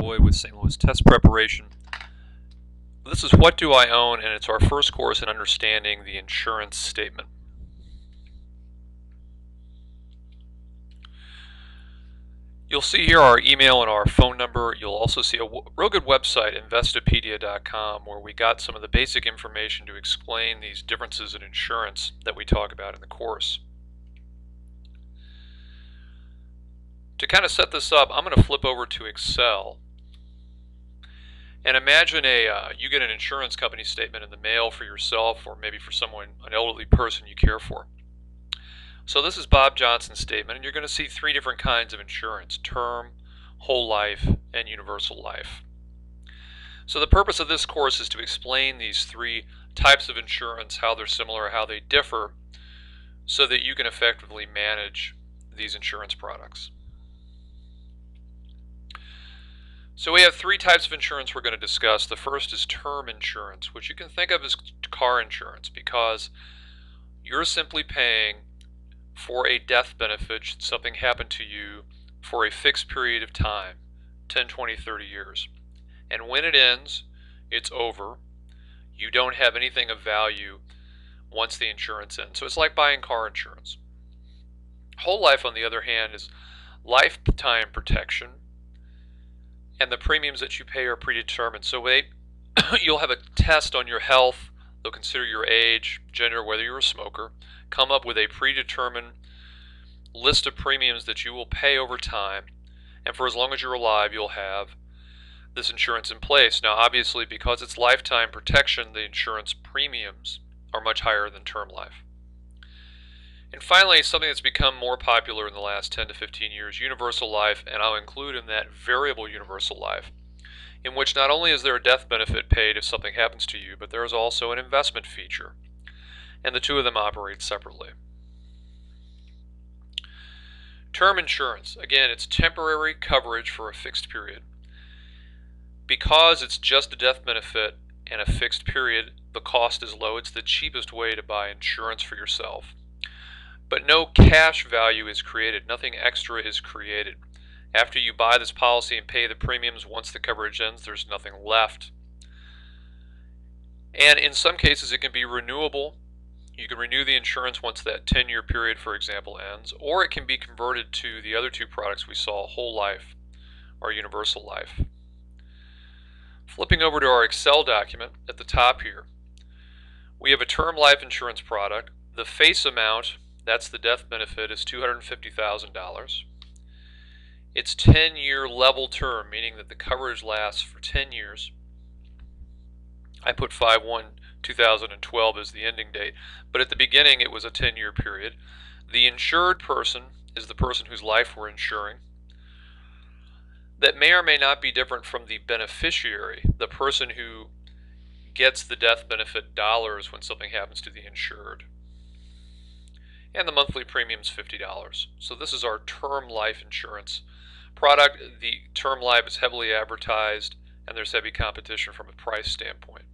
Boyd with St. Louis Test Preparation. This is What Do I Own? And it's our first course in understanding the insurance statement. You'll see here our email and our phone number. You'll also see a real good website, Investopedia.com, where we got some of the basic information to explain these differences in insurance that we talk about in the course. To kind of set this up, I'm going to flip over to Excel and imagine you get an insurance company statement in the mail for yourself or maybe for someone, an elderly person you care for. So this is Bob Johnson's statement, and you're going to see three different kinds of insurance: term, whole life, and universal life. So the purpose of this course is to explain these three types of insurance, how they're similar, how they differ, so that you can effectively manage these insurance products. So we have three types of insurance we're going to discuss. The first is term insurance, which you can think of as car insurance, because you're simply paying for a death benefit should something happen to you for a fixed period of time, 10, 20, 30 years. And when it ends, it's over. You don't have anything of value once the insurance ends. So it's like buying car insurance. Whole life, on the other hand, is lifetime protection, and the premiums that you pay are predetermined. So you'll have a test on your health. They'll consider your age, gender, whether you're a smoker, come up with a predetermined list of premiums that you will pay over time, and for as long as you're alive, you'll have this insurance in place. Now, obviously, because it's lifetime protection, the insurance premiums are much higher than term life. And finally, something that's become more popular in the last 10 to 15 years, universal life, and I'll include in that variable universal life, in which not only is there a death benefit paid if something happens to you, but there is also an investment feature, and the two of them operate separately. Term insurance, again, it's temporary coverage for a fixed period. Because it's just a death benefit and a fixed period, the cost is low. It's the cheapest way to buy insurance for yourself. But no cash value is created. Nothing extra is created. After you buy this policy and pay the premiums, once the coverage ends, there's nothing left. And in some cases, it can be renewable. You can renew the insurance once that 10-year period, for example, ends, or it can be converted to the other two products we saw, whole life or universal life. Flipping over to our Excel document at the top here, we have a term life insurance product. The face amount, that's the death benefit, is $250,000. It's 10-year level term, meaning that the coverage lasts for 10 years. I put 5/1/2012 as the ending date, but at the beginning it was a 10-year period. The insured person is the person whose life we're insuring. That may or may not be different from the beneficiary, the person who gets the death benefit dollars when something happens to the insured. And the monthly premium is $50. So this is our term life insurance product. The term life is heavily advertised, and there's heavy competition from a price standpoint.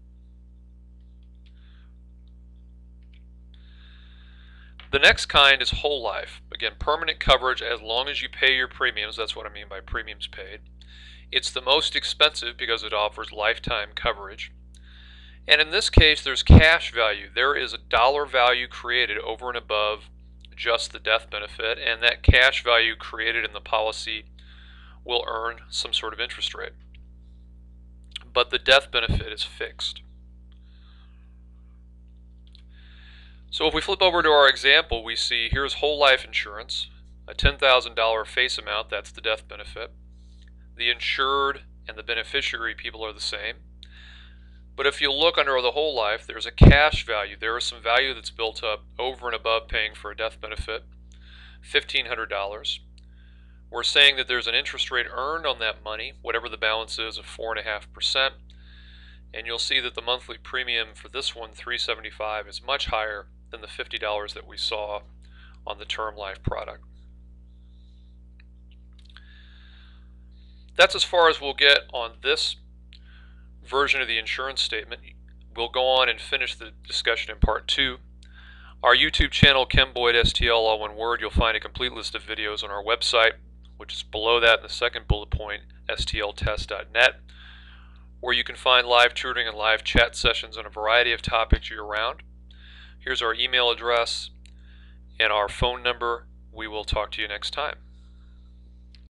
The next kind is whole life. Again, permanent coverage as long as you pay your premiums. That's what I mean by premiums paid. It's the most expensive because it offers lifetime coverage. And in this case, there's cash value. There is a dollar value created over and above just the death benefit, and that cash value created in the policy will earn some sort of interest rate. But the death benefit is fixed. So if we flip over to our example, we see here's whole life insurance, a $10,000 face amount, that's the death benefit. The insured and the beneficiary people are the same. But if you look under the whole life, there's a cash value. There is some value that's built up over and above paying for a death benefit, $1,500. We're saying that there's an interest rate earned on that money, whatever the balance is, of 4.5%. And you'll see that the monthly premium for this one, $375, is much higher than the $50 that we saw on the term life product. That's as far as we'll get on this version of the insurance statement. We'll go on and finish the discussion in part 2. Our YouTube channel, Ken Boyd STL, all one word. You'll find a complete list of videos on our website, which is below that in the second bullet point, stltest.net, where you can find live tutoring and live chat sessions on a variety of topics year-round. Here's our email address and our phone number. We will talk to you next time.